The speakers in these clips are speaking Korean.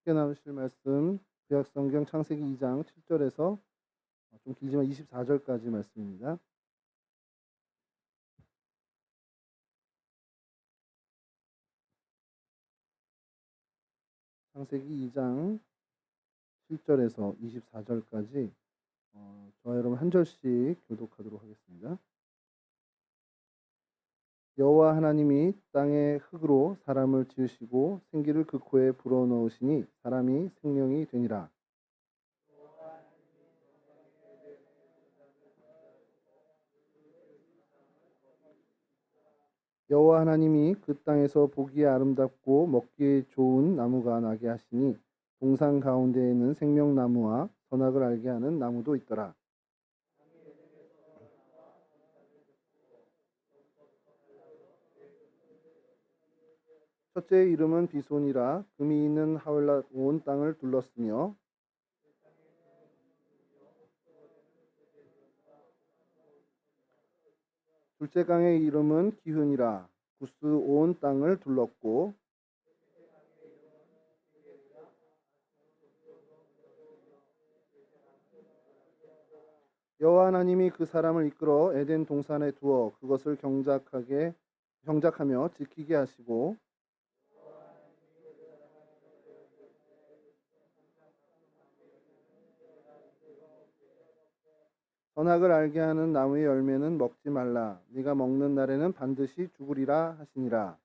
함께 나누실 말씀 구약성경 창세기 2장 7절에서 좀 길지만 24절까지 말씀입니다. 창세기 2장 7절에서 24절까지 저와 여러분 한 절씩 교독하도록 하겠습니다. 여호와 하나님이 땅의 흙으로 사람을 지으시고 생기를 그 코에 불어넣으시니 사람이 생명이 되니라. 여호와 하나님이 그 땅에서 보기에 아름답고 먹기에 좋은 나무가 나게 하시니 동산 가운데에는 생명나무와 선악을 알게 하는 나무도 있더라. 첫째의 이름은 비손이라 금이 있는 하울라 온 땅을 둘렀으며 둘째 강의 이름은 기흔이라 구스 온 땅을 둘렀고 여호와 하나님이 그 사람을 이끌어 에덴 동산에 두어 그것을 경작하며 지키게 하시고 선악을 알게 하는 나무의 열매는 먹지 말라. 네가 먹는 날에는 반드시 죽으리라 하시니라.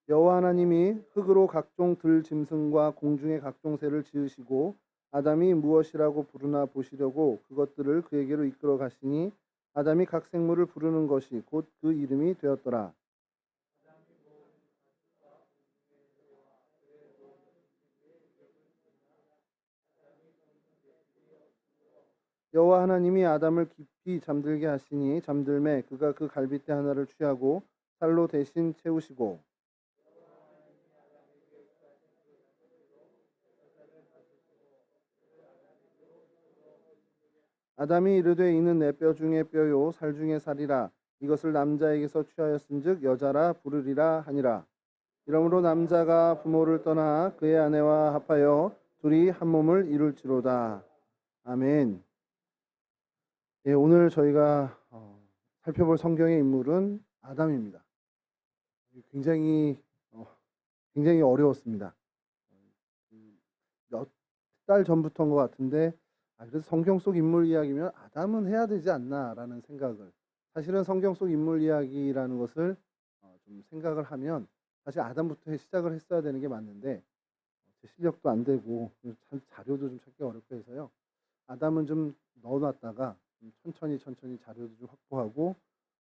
여호와 하나님이 흙으로 각종 들 짐승과 공중의 각종 새를 지으시고 아담이 무엇이라고 부르나 보시려고 그것들을 그에게로 이끌어 가시니 아담이 각 생물을 부르는 것이 곧 그 이름이 되었더라. 여호와 하나님이 아담을 깊이 잠들게 하시니 잠들매 그가 그 갈빗대 하나를 취하고 살로 대신 채우시고 아담이 이르되 이는 내 뼈 중에 뼈요 살 중에 살이라 이것을 남자에게서 취하였은즉 여자라 부르리라 하니라. 이러므로 남자가 부모를 떠나 그의 아내와 합하여 둘이 한 몸을 이룰지로다. 아멘. 예, 오늘 저희가 살펴볼 성경의 인물은 아담입니다. 굉장히 굉장히 어려웠습니다. 몇 달 전부터인 것 같은데 그래서 성경 속 인물 이야기면 아담은 해야 되지 않나라는 생각을 사실은 성경 속 인물 이야기라는 것을 좀 생각을 하면 사실 아담부터 시작을 했어야 되는 게 맞는데 제 실력도 안 되고 자료도 좀 찾기 어렵고 해서요. 아담은 좀 넣어놨다가 좀 천천히 자료도 좀 확보하고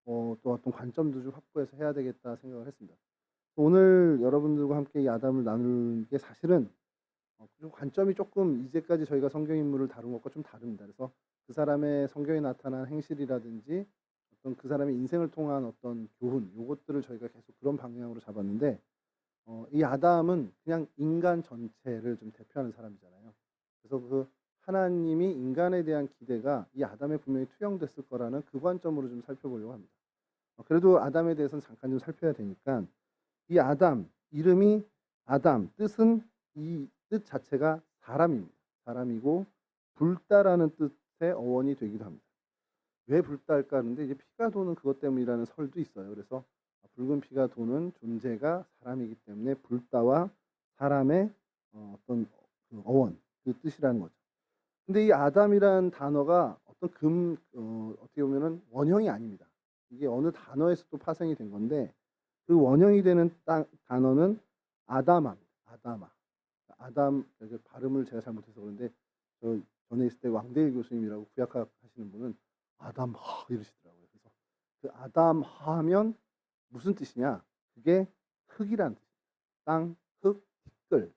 또 어떤 관점도 좀 확보해서 해야 되겠다 생각을 했습니다. 오늘 여러분들과 함께 이 아담을 나눌 게 사실은 좀 관점이 조금 이제까지 저희가 성경 인물을 다룬 것과 좀 다릅니다. 그래서 그 사람의 성경에 나타난 행실이라든지 어떤 그 사람의 인생을 통한 어떤 교훈, 요것들을 저희가 계속 그런 방향으로 잡았는데 이 아담은 그냥 인간 전체를 좀 대표하는 사람이잖아요. 그래서 그 하나님이 인간에 대한 기대가 이 아담에 분명히 투영됐을 거라는 그 관점으로 좀 살펴보려고 합니다. 그래도 아담에 대해서는 잠깐 좀 살펴야 되니까 이 아담, 이름이 아담, 뜻은 이 뜻 자체가 사람입니다. 사람이고 불다라는 뜻의 어원이 되기도 합니다. 왜 불달까 하는데 이제 피가 도는 그것 때문이라는 설도 있어요. 그래서 붉은 피가 도는 존재가 사람이기 때문에 불다와 사람의 어떤 그 어원, 그 뜻이라는 거죠. 근데 이 아담이라는 단어가 어떤 어떻게 보면은 원형이 아닙니다. 이게 어느 단어에서 또 파생이 된 건데 그 원형이 되는 단어는 아다마입니다. 아다마. 아담, 발음을 제가 잘못해서 그런데 저 전에 있을 때 왕대일 교수님이라고 구약학 하시는 분은 아담하 이러시더라고요. 그래서 그 아담하 하면 무슨 뜻이냐? 그게 흙이란 뜻입니다. 땅, 흙, 티끌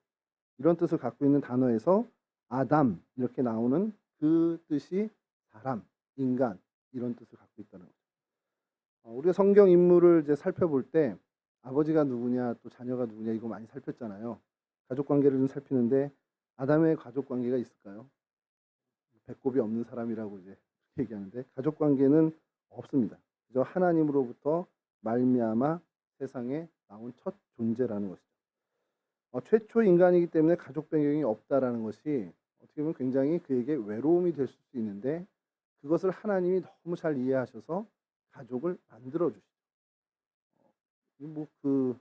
이런 뜻을 갖고 있는 단어에서 아담 이렇게 나오는 그 뜻이 사람, 인간 이런 뜻을 갖고 있다는 거죠. 우리가 성경 인물을 이제 살펴볼 때 아버지가 누구냐 또 자녀가 누구냐 이거 많이 살폈잖아요. 가족 관계를 좀 살피는데 아담의 가족 관계가 있을까요? 배꼽이 없는 사람이라고 이제 이렇게 얘기하는데 가족 관계는 없습니다. 그저 하나님으로부터 말미암아 세상에 나온 첫 존재라는 것이죠. 최초 인간이기 때문에 가족 배경이 없다라는 것이 어떻게 보면 굉장히 그에게 외로움이 될 수도 있는데 그것을 하나님이 너무 잘 이해하셔서 가족을 만들어 주시죠. 뭐그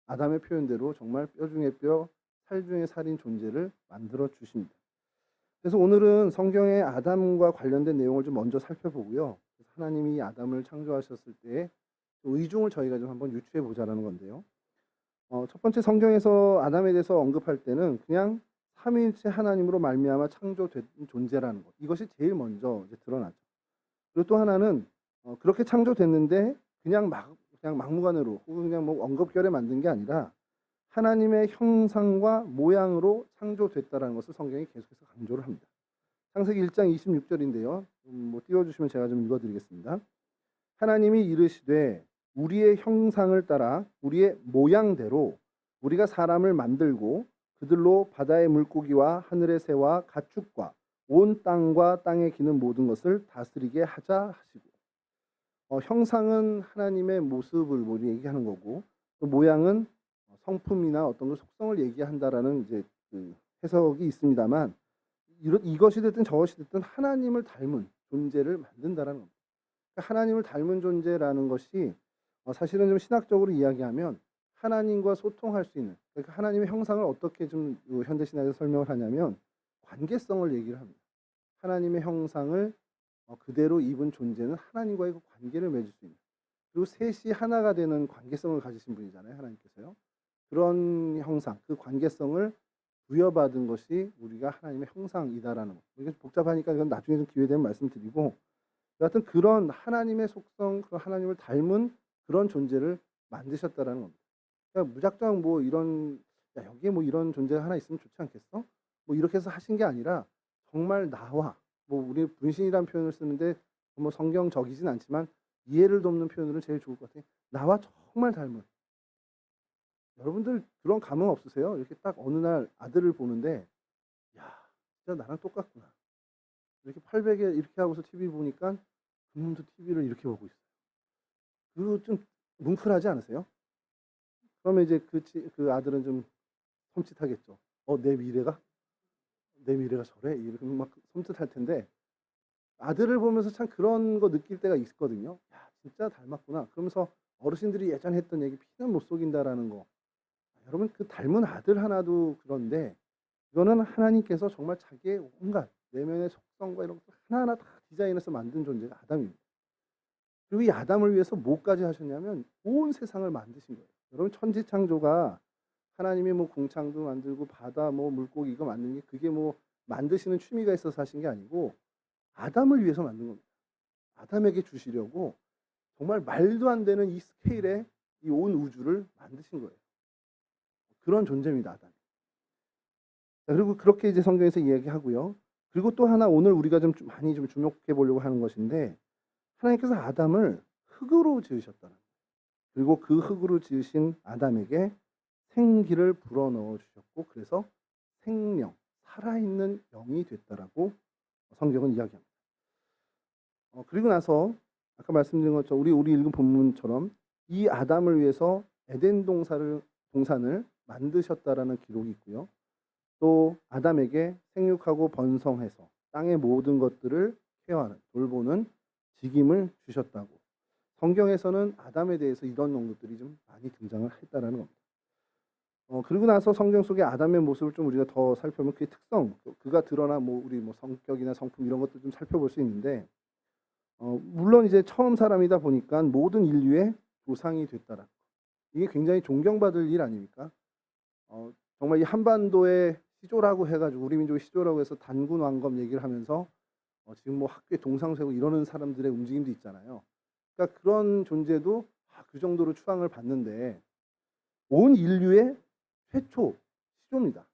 아담의 표현대로 정말 뼈 중에 뼈, 살 중에 살인 존재를 만들어 주십니다. 그래서 오늘은 성경의 아담과 관련된 내용을 좀 먼저 살펴보고요. 하나님이 아담을 창조하셨을 때의 의중을 저희가 좀 한번 유추해 보자라는 건데요. 첫 번째 성경에서 아담에 대해서 언급할 때는 그냥 삼위일체 하나님으로 말미암아 창조된 존재라는 것. 이것이 제일 먼저 이제 드러나죠. 그리고 또 하나는 그렇게 창조됐는데 그냥 막무가내로 혹은 그냥 뭐 엉겁결에 만든 게 아니라 하나님의 형상과 모양으로 창조됐다라는 것을 성경이 계속해서 강조를 합니다. 창세기 1장 26절인데요. 뭐 띄워주시면 제가 좀 읽어드리겠습니다. 하나님이 이르시되 우리의 형상을 따라 우리의 모양대로 우리가 사람을 만들고 그들로 바다의 물고기와 하늘의 새와 가축과 온 땅과 땅에 기는 모든 것을 다스리게 하자 하시고, 형상은 하나님의 모습을 모두 얘기하는 거고, 또 모양은 성품이나 어떤 그 속성을 얘기한다라는 이제 그 해석이 있습니다만, 이것이 됐든 저것이 됐든 하나님을 닮은 존재를 만든다라는 겁니다. 그러니까 하나님을 닮은 존재라는 것이 사실은 좀 신학적으로 이야기하면 하나님과 소통할 수 있는, 그러니까 하나님의 형상을 어떻게 좀 현대 신학에서 설명을 하냐면 관계성을 얘기를 합니다. 하나님의 형상을 그대로 입은 존재는 하나님과의 그 관계를 맺을 수 있는, 그리고 셋이 하나가 되는 관계성을 가지신 분이잖아요, 하나님께서요. 그런 형상, 그 관계성을 부여받은 것이 우리가 하나님의 형상이다라는 것. 이게 복잡하니까 이건 나중에 좀 기회 되면 말씀드리고, 여하튼 그런 하나님의 속성, 그 하나님을 닮은 그런 존재를 만드셨다라는 겁니다. 그러니까 무작정 뭐 이런, 야, 여기에 뭐 이런 존재가 하나 있으면 좋지 않겠어? 뭐 이렇게 해서 하신 게 아니라 정말 나와, 뭐 우리 분신이라는 표현을 쓰는데 뭐 성경적이진 않지만 이해를 돕는 표현으로 제일 좋을 것 같아요. 나와 정말 닮은. 여러분들 그런 감흥 없으세요? 이렇게 딱 어느 날 아들을 보는데, 야, 진짜 나랑 똑같구나. 이렇게 800에 이렇게 하고서 TV 보니까 그놈도 TV를 이렇게 보고 있어요. 그거 좀 뭉클하지 않으세요? 그러면 이제 그 아들은 좀 섬찟하겠죠. 내 미래가? 내 미래가 저래? 이렇게 막 섬찟할 텐데, 아들을 보면서 참 그런 거 느낄 때가 있거든요. 야, 진짜 닮았구나. 그러면서 어르신들이 예전에 했던 얘기 피는 못 속인다라는 거. 여러분, 그 닮은 아들 하나도 그런데 이거는 하나님께서 정말 자기의 온갖 내면의 속성과 이런 것들 하나하나 다 디자인해서 만든 존재가 아담입니다. 그리고 이 아담을 위해서 뭐까지 하셨냐면 온 세상을 만드신 거예요. 여러분, 천지창조가 하나님이 뭐 궁창도 만들고 바다 뭐 물고기 이거 만드는 게 그게 뭐 만드시는 취미가 있어서 하신 게 아니고 아담을 위해서 만든 겁니다. 아담에게 주시려고 정말 말도 안 되는 이 스케일의 이 온 우주를 만드신 거예요. 그런 존재입니다, 아담. 그리고 그렇게 이제 성경에서 이야기하고요. 그리고 또 하나 오늘 우리가 좀 많이 좀 주목해 보려고 하는 것인데, 하나님께서 아담을 흙으로 지으셨다는 거예요. 그리고 그 흙으로 지으신 아담에게 생기를 불어넣어 주셨고, 그래서 생명, 살아있는 영이 됐다라고 성경은 이야기합니다. 그리고 나서 아까 말씀드린 것처럼 우리 읽은 본문처럼 이 아담을 위해서 에덴 동산을 만드셨다라는 기록이 있고요. 또 아담에게 생육하고 번성해서 땅의 모든 것들을 케어하는, 돌보는 직임을 주셨다고. 성경에서는 아담에 대해서 이런 언급들이 좀 많이 등장을 했다라는 겁니다. 그리고 나서 성경 속의 아담의 모습을 좀 우리가 더 살펴보면 그의 특성, 그가 드러난 뭐 우리 뭐 성격이나 성품 이런 것들 좀 살펴볼 수 있는데, 물론 이제 처음 사람이다 보니까 모든 인류의 조상이 됐다라. 이게 굉장히 존경받을 일 아닙니까? 정말 이 한반도의 시조라고 해가지고 우리 민족의 시조라고 해서 단군 왕검 얘기를 하면서 지금 뭐 학교에 동상 세우고 이러는 사람들의 움직임도 있잖아요. 그러니까 그런 존재도 그 정도로 추앙을 받는데 온 인류의 최초 시조입니다.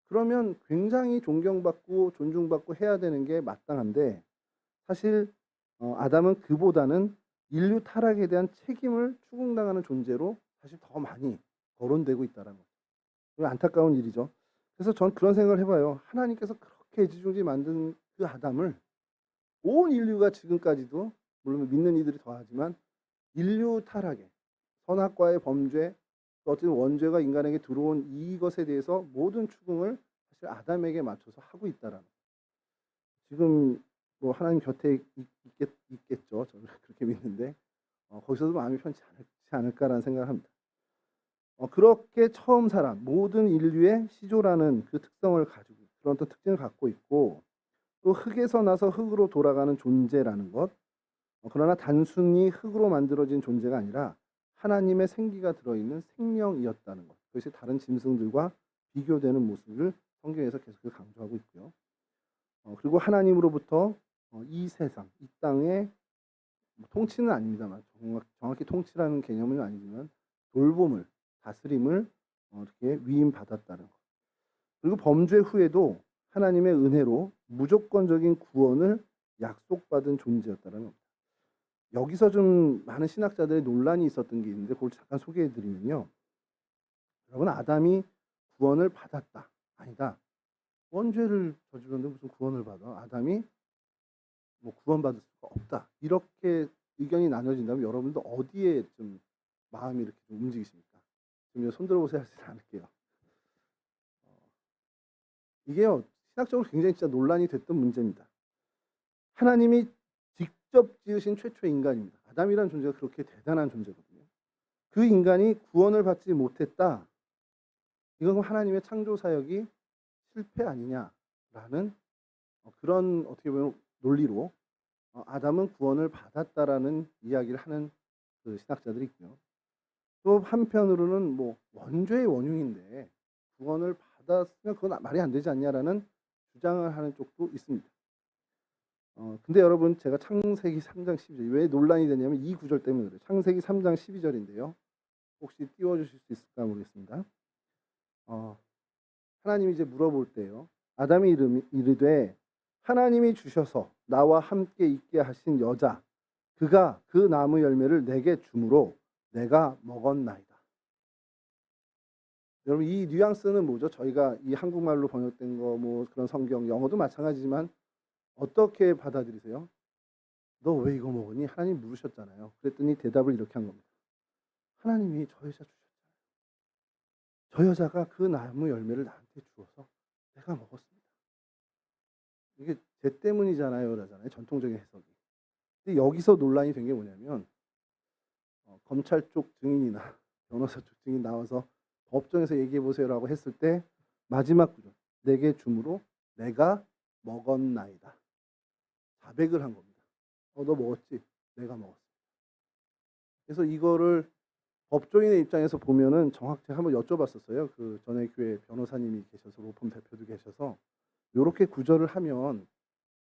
그러면 굉장히 존경받고 존중받고 해야 되는 게 마땅한데, 사실 아담은 그보다는 인류 타락에 대한 책임을 추궁당하는 존재로 사실 더 많이 거론되고 있다는 거죠. 안타까운 일이죠. 그래서 전 그런 생각을 해봐요. 하나님께서 그렇게 애지중지 만든 그 아담을 온 인류가 지금까지도 물론 믿는 이들이 더하지만 인류 타락에 선악과의 범죄 또 어쨌든 원죄가 인간에게 들어온 이것에 대해서 모든 추궁을 사실 아담에게 맞춰서 하고 있다라는 지금 뭐 하나님 곁에 있겠죠. 저는 그렇게 믿는데 거기서도 마음이 편치 않을까라는 생각을 합니다. 그렇게 처음 살아 모든 인류의 시조라는 그 특성을 가지고 그런 또 특징을 갖고 있고 또 흙에서 나서 흙으로 돌아가는 존재라는 것. 그러나 단순히 흙으로 만들어진 존재가 아니라 하나님의 생기가 들어있는 생명이었다는 것. 그것이 다른 짐승들과 비교되는 모습을 성경에서 계속 강조하고 있고요. 그리고 하나님으로부터 이 세상, 이 땅의 통치는 아닙니다만 정확히 통치라는 개념은 아니지만 돌봄을, 다스림을 이렇게 위임받았다는 것. 그리고 범죄 후에도 하나님의 은혜로 무조건적인 구원을 약속받은 존재였다는 겁니다. 여기서 좀 많은 신학자들의 논란이 있었던 게 있는데 그걸 잠깐 소개해 드리면요. 여러분 아담이 구원을 받았다. 아니다. 원죄를 저질렀는데 무슨 구원을 받아. 아담이 뭐 구원받을 수가 없다. 이렇게 의견이 나눠진다면 여러분도 어디에 좀 마음이 이렇게 좀 움직이십니까? 좀 손 들어보세요 하지 않을게요. 이게요. 신학적으로 굉장히 진짜 논란이 됐던 문제입니다. 하나님이 직접 지으신 최초의 인간입니다. 아담이라는 존재가 그렇게 대단한 존재거든요. 그 인간이 구원을 받지 못했다. 이건 하나님의 창조 사역이 실패 아니냐라는 그런 어떻게 보면 논리로 아담은 구원을 받았다라는 이야기를 하는 그 신학자들이 있고요. 또 한편으로는 뭐 원죄의 원흉인데 구원을 받았으면 그건 말이 안 되지 않냐라는 주장을 하는 쪽도 있습니다. 근데 여러분 제가 창세기 3장 12절 왜 논란이 되냐면 이 구절 때문에 그래요. 창세기 3장 12절인데요. 혹시 띄워주실 수 있을까 모르겠습니다. 하나님이 이제 물어볼 때요. 아담이 이르되 하나님이 주셔서 나와 함께 있게 하신 여자 그가 그 나무 열매를 내게 주므로 내가 먹었나이다. 여러분 이 뉘앙스는 뭐죠? 저희가 이 한국말로 번역된 거 뭐 그런 성경 영어도 마찬가지지만 어떻게 받아들이세요? 너 왜 이거 먹으니? 하나님 물으셨잖아요. 그랬더니 대답을 이렇게 한 겁니다. 하나님이 저 여자 주셨잖아요. 저 여자가 그 나무 열매를 나한테 주어서 내가 먹었습니다. 이게 쟤 때문이잖아요. 그러잖아요. 전통적인 해석이. 근데 여기서 논란이 된 게 뭐냐면 검찰 쪽 증인이나 변호사 쪽 증인 나와서 법정에서 얘기해 보세요라고 했을 때 마지막 구절 내게 주므로 내가 먹었나이다. 자백을 한 겁니다. 너 먹었지? 내가 먹었어. 그래서 이거를 법조인의 입장에서 보면은 정확히 한번 여쭤봤었어요. 그 전에 교회 변호사님이 계셔서 로펌 대표도 계셔서 이렇게 구절을 하면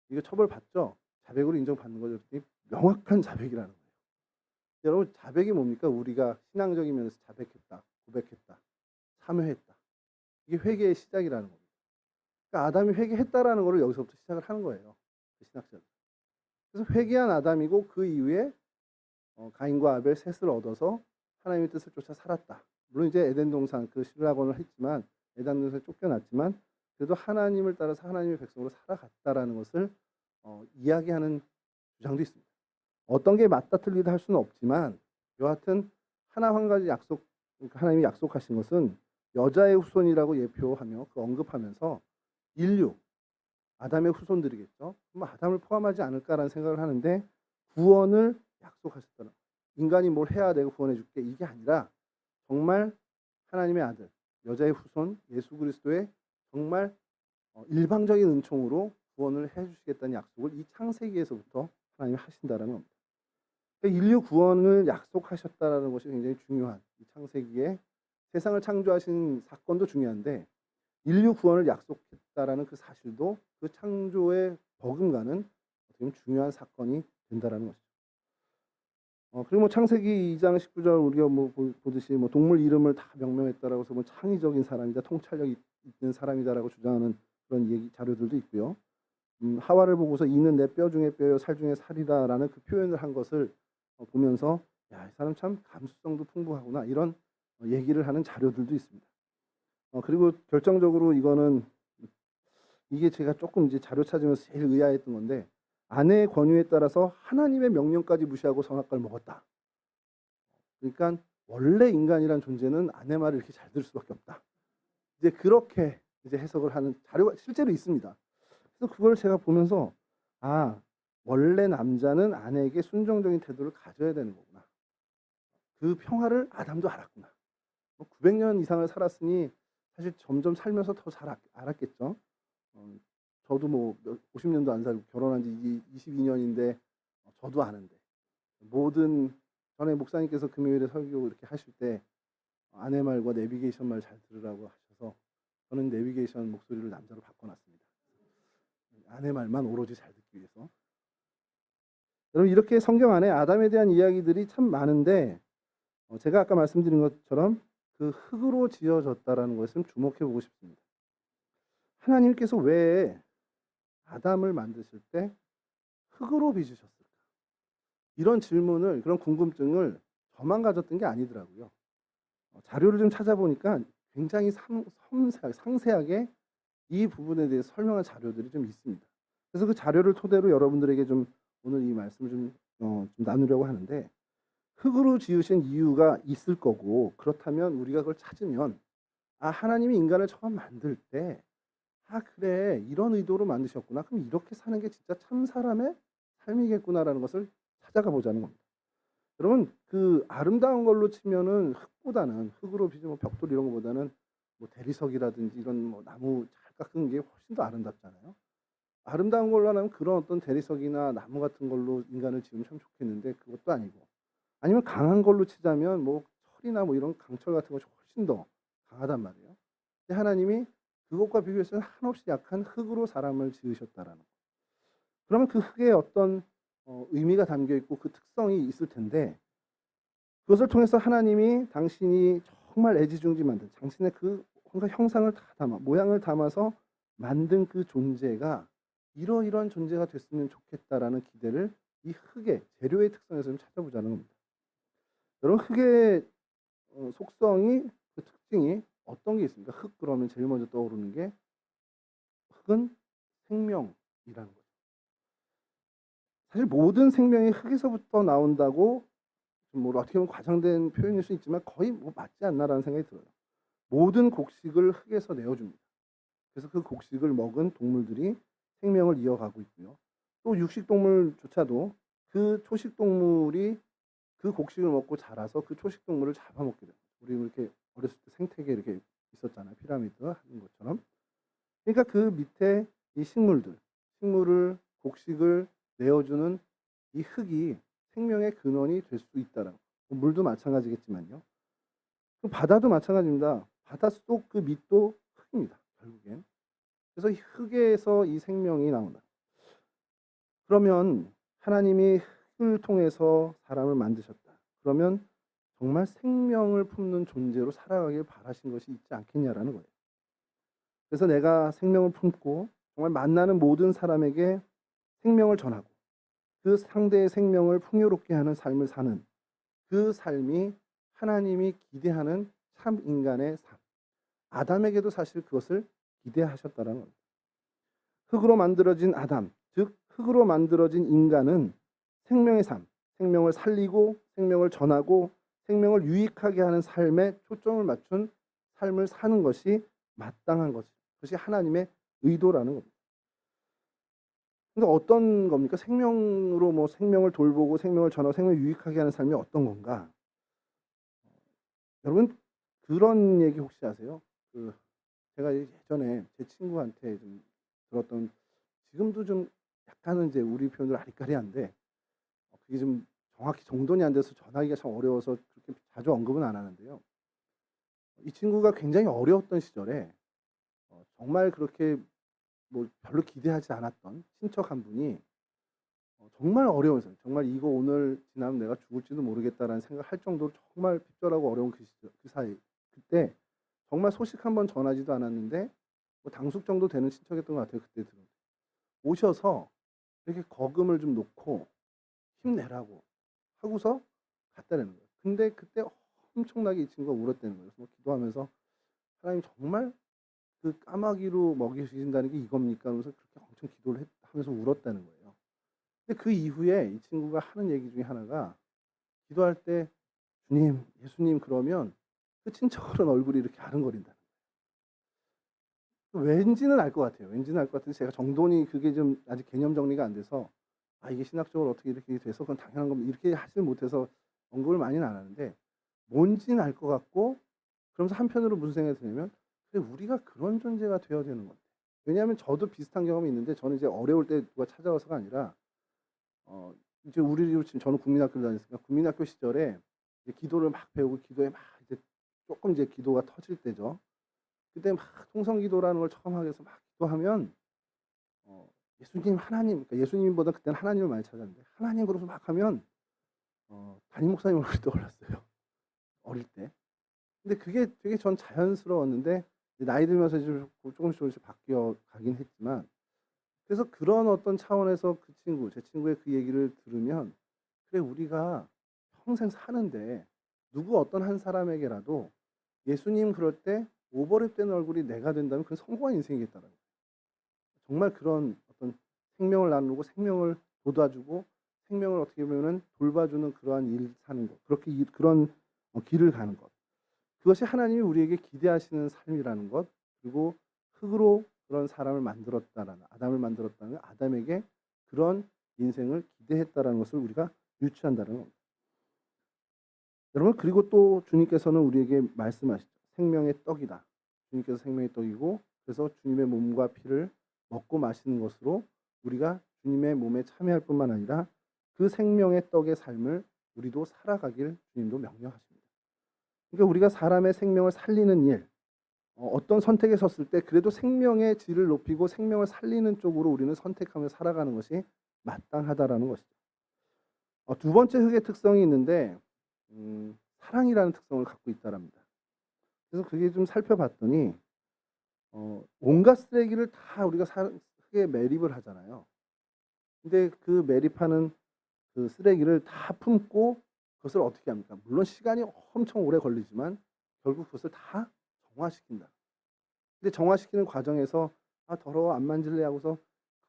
이거 처벌받죠? 자백으로 인정받는 거죠. 명확한 자백이라는 거예요. 여러분 자백이 뭡니까? 우리가 신앙적인 면에서 자백했다, 고백했다, 참회했다. 이게 회개의 시작이라는 겁니다. 그러니까 아담이 회개했다라는 거를 여기서부터 시작을 하는 거예요. 그 신학자들. 그래서 회개한 아담이고 그 이후에 가인과 아벨 셋을 얻어서 하나님의 뜻을 쫓아 살았다. 물론 이제 에덴 동산 그 실락원을 했지만 에덴 동산에 쫓겨났지만 그래도 하나님을 따라서 하나님의 백성으로 살아갔다라는 것을 이야기하는 주장도 있습니다. 어떤 게 맞다 틀리다 할 수는 없지만 여하튼 하나 한 가지 약속 하나님이 약속하신 것은 여자의 후손이라고 예표하며 그 언급하면서 인류 아담의 후손들이겠죠. 그럼 아담을 포함하지 않을까라는 생각을 하는데 구원을 약속하셨다는 인간이 뭘 해야 내가 구원해 줄게 이게 아니라 정말 하나님의 아들 여자의 후손 예수 그리스도의 정말 일방적인 은총으로 구원을 해주시겠다는 약속을 이 창세기에서부터 하나님이 하신다라는 겁니다. 그러니까 인류 구원을 약속하셨다라는 것이 굉장히 중요한 이 창세기에 세상을 창조하신 사건도 중요한데 인류 구원을 약속했다라는 그 사실도 그 창조의 버금가는 어떻게 중요한 사건이 된다라는 것이죠. 그리고 뭐 창세기 2장 19절 우리가 뭐 보듯이 뭐 동물 이름을 다 명명했다라고 해서 뭐 창의적인 사람이다, 통찰력 있는 사람이다라고 주장하는 그런 얘기 자료들도 있고요. 하와를 보고서 이는 내 뼈 중에 뼈요 살 중에 살이다라는 그 표현을 한 것을 보면서 야, 이 사람 참 감수성도 풍부하구나 이런 얘기를 하는 자료들도 있습니다. 그리고 결정적으로 이거는 이게 제가 조금 이제 자료 찾으면서 제일 의아했던 건데 아내의 권유에 따라서 하나님의 명령까지 무시하고 선악과를 먹었다. 그러니까 원래 인간이란 존재는 아내 말을 이렇게 잘 들을 수밖에 없다. 이제 그렇게 이제 해석을 하는 자료가 실제로 있습니다. 그래서 그걸 제가 보면서 아, 원래 남자는 아내에게 순종적인 태도를 가져야 되는 거구나. 그 평화를 아담도 알았구나. 900년 이상을 살았으니 사실 점점 살면서 더 잘 알았겠죠. 저도 뭐 50년도 안 살고 결혼한 지 22년인데 저도 아는데 모든 전에 목사님께서 금요일에 설교 이렇게 하실 때 아내 말과 내비게이션 말 잘 들으라고 하셔서 저는 내비게이션 목소리를 남자로 바꿔놨습니다. 아내 말만 오로지 잘 듣기 위해서. 여러분 이렇게 성경 안에 아담에 대한 이야기들이 참 많은데 제가 아까 말씀드린 것처럼 그 흙으로 지어졌다라는 것을 주목해 보고 싶습니다. 하나님께서 왜 아담을 만드실 때 흙으로 빚으셨을까? 이런 질문을 그런 궁금증을 저만 가졌던 게 아니더라고요. 자료를 좀 찾아보니까 굉장히 상세하게 이 부분에 대해서 설명한 자료들이 좀 있습니다. 그래서 그 자료를 토대로 여러분들에게 좀 오늘 이 말씀을 좀 나누려고 하는데 흙으로 지으신 이유가 있을 거고 그렇다면 우리가 그걸 찾으면 아 하나님이 인간을 처음 만들 때 아 그래 이런 의도로 만드셨구나. 그럼 이렇게 사는 게 진짜 참 사람의 삶이겠구나라는 것을 찾아가 보자는 겁니다. 여러분 그 아름다운 걸로 치면은 흙보다는 흙으로 빚은 뭐 벽돌 이런 거보다는 뭐 대리석이라든지 이런 뭐 나무 잘 깎은 게 훨씬 더 아름답잖아요. 아름다운 걸로 하면 그런 어떤 대리석이나 나무 같은 걸로 인간을 지으면 참 좋겠는데 그것도 아니고 아니면 강한 걸로 치자면 뭐 철이나 뭐 이런 강철 같은 것이 훨씬 더 강하단 말이에요. 근데 하나님이 그것과 비교해서는 한없이 약한 흙으로 사람을 지으셨다라는 거. 그러면 그 흙에 어떤 의미가 담겨 있고 그 특성이 있을 텐데 그것을 통해서 하나님이 당신이 정말 애지중지 만든 당신의 그 뭔가 형상을 다 담아 모양을 담아서 만든 그 존재가 이러이러한 존재가 됐으면 좋겠다라는 기대를 이 흙의 재료의 특성에서 좀 찾아보자는 겁니다. 여러분 흙의 속성이 그 특징이 어떤 게 있습니까? 흙 그러면 제일 먼저 떠오르는 게 흙은 생명이라는 거죠. 사실 모든 생명이 흙에서부터 나온다고 뭐 어떻게 보면 과장된 표현일 수 있지만 거의 뭐 맞지 않나라는 생각이 들어요. 모든 곡식을 흙에서 내어줍니다. 그래서 그 곡식을 먹은 동물들이 생명을 이어가고 있고요. 또 육식 동물조차도 그 초식 동물이 그 곡식을 먹고 자라서 그 초식 동물을 잡아먹게 됩니다. 우리 이렇게 어렸을 때 생태계 이렇게 있었잖아요. 피라미드 하는 것처럼. 그러니까 그 밑에 이 식물을 곡식을 내어주는 이 흙이 생명의 근원이 될 수 있다라는 거. 물도 마찬가지겠지만요. 그 바다도 마찬가지입니다. 바닷속 그 밑도 흙입니다. 결국엔. 그래서 이 흙에서 이 생명이 나온다. 그러면 하나님이 흙을 통해서 사람을 만드셨다. 그러면 정말 생명을 품는 존재로 살아가길 바라신 것이 있지 않겠냐라는 거예요. 그래서 내가 생명을 품고 정말 만나는 모든 사람에게 생명을 전하고 그 상대의 생명을 풍요롭게 하는 삶을 사는 그 삶이 하나님이 기대하는 참 인간의 삶. 아담에게도 사실 그것을 기대하셨다는 겁니다. 흙으로 만들어진 아담, 즉 흙으로 만들어진 인간은 생명의 삶, 생명을 살리고 생명을 전하고 생명을 유익하게 하는 삶에 초점을 맞춘 삶을 사는 것이 마땅한 것이. 그것이 하나님의 의도라는 겁니다. 그러니까 어떤 겁니까? 생명으로 뭐 생명을 돌보고 생명을 전하고 생명을 유익하게 하는 삶이 어떤 건가? 여러분 그런 얘기 혹시 아세요? 그 제가 예전에 제 친구한테 좀 들었던 지금도 좀 약간은 이제 우리 표현으로 아리까리한데 그게 좀 정확히 정돈이 안 돼서 전하기가 참 어려워서 그렇게 자주 언급은 안 하는데요. 이 친구가 굉장히 어려웠던 시절에 정말 그렇게 뭐 별로 기대하지 않았던 친척 한 분이 정말 어려워서 정말 이거 오늘 지나면 내가 죽을지도 모르겠다라는 생각할 정도로 정말 핍절하고 어려운 그 시절, 그 사이 그때 정말 소식 한번 전하지도 않았는데 뭐 당숙 정도 되는 친척이었던 것 같아요. 그때 들은 오셔서 이렇게 거금을 좀 놓고 힘내라고 하고서 갔다는 거예요. 근데 그때 엄청나게 이 친구가 울었다는 거예요. 그래서 기도하면서 하나님 정말 그 까마귀로 먹이신다는 게 이겁니까? 하면서 그렇게 엄청 기도를 하면서 울었다는 거예요. 근데 그 이후에 이 친구가 하는 얘기 중에 하나가 기도할 때 "주님, 예수님." 그러면 그 친척어른 얼굴이 이렇게 아른거린다. 왠지는 알 것 같아요. 왠지는 알 것 같은데 제가 정돈이 그게 좀 아직 개념 정리가 안 돼서 '아 이게 신학적으로 어떻게 이렇게 돼서 그건 당연한 겁니다.' 이렇게 하질 못해서 언급을 많이는 안 하는데 뭔지는 알 것 같고 그러면서 한편으로 무슨 생각이 드냐면 '그래 우리가 그런 존재가 되어야 되는 건데.' 왜냐하면 저도 비슷한 경험이 있는데 저는 이제 어려울 때 누가 찾아와서가 아니라 어 이제 우리 지금 저는 국민학교를 다녔으니까 국민학교 시절에 이제 기도를 막 배우고 기도에 막 이제 쪼끔 이제 기도가 터질 때죠. 그때 막 통성기도라는 걸 처음 하게 돼서 막 기도하면 어 예수님, 하나님 그러니까 예수님보다 그때는 하나님을 많이 찾았는데 하나님 그러고서 막 하면 담임 목사님 얼굴이 떠올랐어요, 어릴 때. 근데 그게 되게 전 자연스러웠는데 이제 나이 들면서 이제 조금씩 바뀌어 가긴 했지만 그래서 그런 어떤 차원에서 그 친구 제 친구의 그 얘기를 들으면 '그래 우리가 평생 사는데 누구 어떤 한 사람에게라도 예수님 그럴 때 오버랩된 얼굴이 내가 된다면 그건 성공한 인생이겠다.'라는 거예요. 정말 그런 어떤 생명을 나누고 생명을 돋아주고 생명을 어떻게 보면은 돌봐주는 그러한 일 사는 것. 그렇게 그런 길을 가는 것. 그것이 하나님이 우리에게 기대하시는 삶이라는 것. 그리고 흙으로 그런 사람을 만들었다라는 아담을 만들었다는 아담에게 그런 인생을 기대했다라는 것을 우리가 유추한다는 겁니다. 여러분 그리고 또 주님께서는 우리에게 말씀하시죠. 생명의 떡이다. 주님께서 생명의 떡이고 그래서 주님의 몸과 피를 먹고 마시는 것으로 우리가 주님의 몸에 참여할 뿐만 아니라 그 생명의 떡의 삶을 우리도 살아가길 주님도 명령하십니다. 그러니까 우리가 사람의 생명을 살리는 일, 어떤 선택에 섰을 때 그래도 생명의 질을 높이고 생명을 살리는 쪽으로 우리는 선택하며 살아가는 것이 마땅하다라는 것이죠. 두 번째 흙의 특성이 있는데 사랑이라는 특성을 갖고 있다랍니다. 그래서 그게 좀 살펴봤더니 온갖 쓰레기를 다 우리가 흙에 매립을 하잖아요. 근데 그 매립하는 그 쓰레기를 다 품고 그것을 어떻게 합니까? 물론 시간이 엄청 오래 걸리지만 결국 그것을 다 정화시킨다. 근데 정화시키는 과정에서 '아 더러워 안 만질래.' 하고서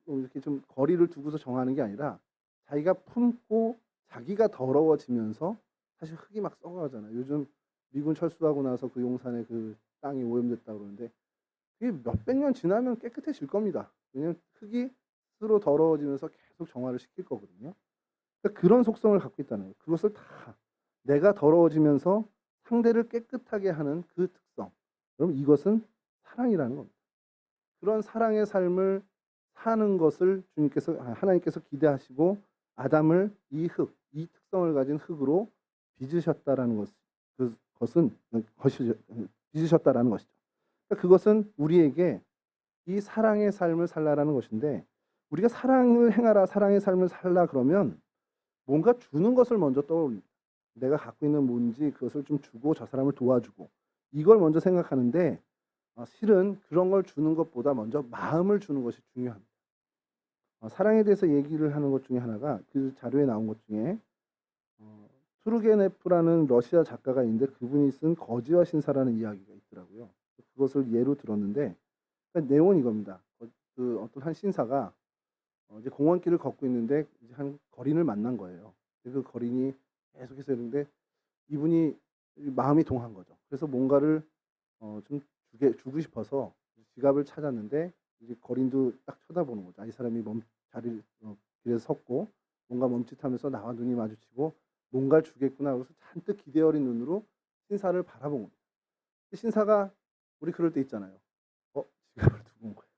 이렇게 좀 거리를 두고서 정하는 게 아니라 자기가 품고 자기가 더러워지면서 사실 흙이 막 썩어가잖아요. 요즘 미군 철수하고 나서 그 용산에 그 땅이 오염됐다고 그러는데 그게 몇백 년 지나면 깨끗해질 겁니다. 왜냐하면 흙이 스스로 더러워지면서 계속 정화를 시킬 거거든요. 그러니까 그런 속성을 갖고 있다는 거예요. 그것을 다 내가 더러워지면서 상대를 깨끗하게 하는 그 특성. 그럼 이것은 사랑이라는 겁니다. 그런 사랑의 삶을 사는 것을 하나님께서 기대하시고 아담을 이 흙, 이 특성을 가진 흙으로 빚으셨다라는 것은 빚으셨다라는 것이죠. 그러니까 그것은 우리에게 이 사랑의 삶을 살라라는 것인데 우리가 사랑을 행하라, 사랑의 삶을 살라 그러면 뭔가 주는 것을 먼저 떠올립니다. 내가 갖고 있는 뭔지 그것을 좀 주고 저 사람을 도와주고 이걸 먼저 생각하는데 실은 그런 걸 주는 것보다 먼저 마음을 주는 것이 중요합니다. 사랑에 대해서 얘기를 하는 것 중에 하나가 그 자료에 나온 것 중에 투르게네프라는 러시아 작가가 있는데 그분이 쓴 거지와 신사라는 이야기가 있더라고요. 그것을 예로 들었는데 그러니까 내용은 이겁니다. 그 어떤 한 신사가 이제 공원길을 걷고 있는데 이제 한 거린을 만난 거예요. 그 거린이 계속해서 이러는데 이분이 마음이 동한 거죠. 그래서 뭔가를 좀 주고 싶어서 지갑을 찾았는데 이제 거린도 딱 쳐다보는 거죠. 이 사람이 자리를 길에서 섰고 뭔가 멈칫하면서 나와 눈이 마주치고 뭔가를 주겠구나 그래서 잔뜩 기대 어린 눈으로 신사를 바라본 거예요. 신사가 우리 그럴 때 있잖아요. 지갑을 두고 온 거예요.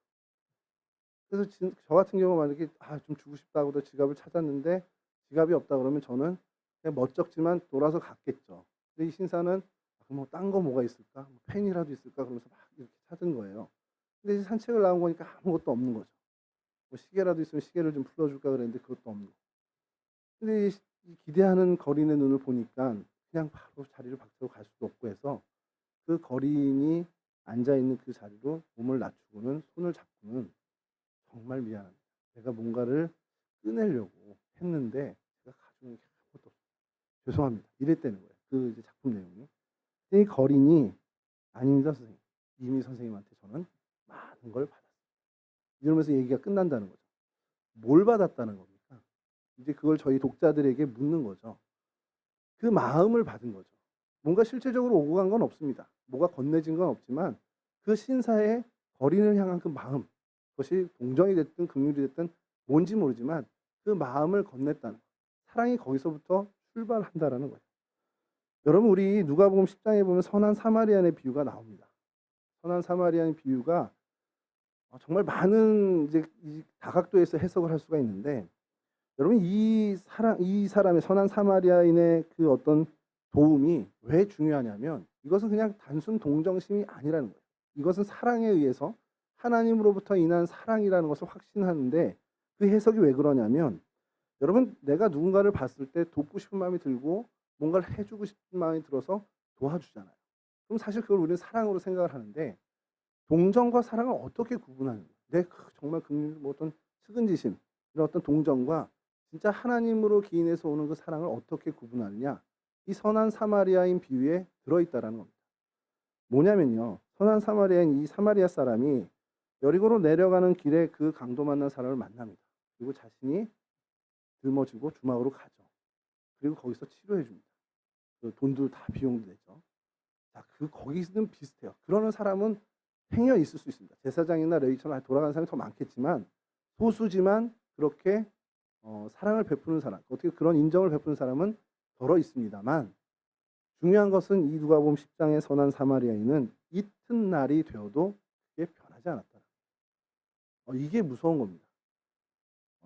그래서 저 같은 경우 만약에 좀 주고 싶다고도 지갑을 찾았는데 지갑이 없다 그러면 저는 그냥 멋쩍지만 돌아서 갔겠죠. 근데 이 신사는 뭐 딴 거 뭐가 있을까? 뭐 펜이라도 있을까? 그러면서 막 이렇게 찾은 거예요. 근데 이제 산책을 나온 거니까 아무것도 없는 거죠. 뭐 시계라도 있으면 시계를 좀 풀어줄까 그랬는데 그것도 없는 거. 근데 이 기대하는 거린의 눈을 보니까 그냥 바로 자리를 박차고 갈 수도 없고 해서 그 거린이 앉아 있는 그 자리로 몸을 낮추고는 손을 잡고는 정말 미안합니다. 내가 뭔가를 꺼내려고 했는데 제가 가지고 있는 게 아무것도 없어요. 죄송합니다. 이랬다는 거예요. 그 이제 작품 내용이. 이 거린이 아닙니다, 선생님. 이미 선생님한테 저는 많은 걸 받았어요. 이러면서 얘기가 끝난다는 거죠. 뭘 받았다는 겁니까? 이제 그걸 저희 독자들에게 묻는 거죠. 그 마음을 받은 거죠. 뭔가 실제적으로 오고 간 건 없습니다. 뭐가 건네진 건 없지만 그 신사의 거린을 향한 그 마음, 그것이 동정이 됐든 긍휼이 됐든 뭔지 모르지만 그 마음을 건넸다는 거. 사랑이 거기서부터 출발한다라는 거예요. 여러분, 우리 누가복음 10장에 보면 선한 사마리아인의 비유가 나옵니다. 선한 사마리아인 비유가 정말 많은 이제 이 다각도에서 해석을 할 수가 있는데, 여러분, 이 사람의 선한 사마리아인의 그 어떤 도움이 왜 중요하냐면 이것은 그냥 단순 동정심이 아니라는 거예요. 이것은 사랑에 의해서 하나님으로부터 인한 사랑이라는 것을 확신하는데, 그 해석이 왜 그러냐면, 여러분, 내가 누군가를 봤을 때 돕고 싶은 마음이 들고 뭔가를 해주고 싶은 마음이 들어서 도와주잖아요. 그럼 사실 그걸 우리는 사랑으로 생각을 하는데, 동정과 사랑을 어떻게 구분하는 거예요? 정말 뭐 어떤 측은지심, 이런 어떤 동정과 진짜 하나님으로 기인해서 오는 그 사랑을 어떻게 구분하느냐? 이 선한 사마리아인 비유에 들어있다라는 겁니다. 뭐냐면요, 선한 사마리아인 이 사마리아 사람이 여리고로 내려가는 길에 그 강도 만난 사람을 만납니다. 그리고 자신이 짊어지고 주막으로 가죠. 그리고 거기서 치료해 줍니다. 그 돈도 다 비용도 되죠. 자, 거기는 비슷해요. 그러는 사람은 행여 있을 수 있습니다. 제사장이나 레위처럼 돌아가는 사람이 더 많겠지만, 소수지만 그렇게 사랑을 베푸는 사람, 어떻게 그런 인정을 베푸는 사람은 덜어 있습니다만, 중요한 것은 이 누가복음 10장의 선한 사마리아인은 이튿날이 되어도 그게 변하지 않았다. 이게 무서운 겁니다.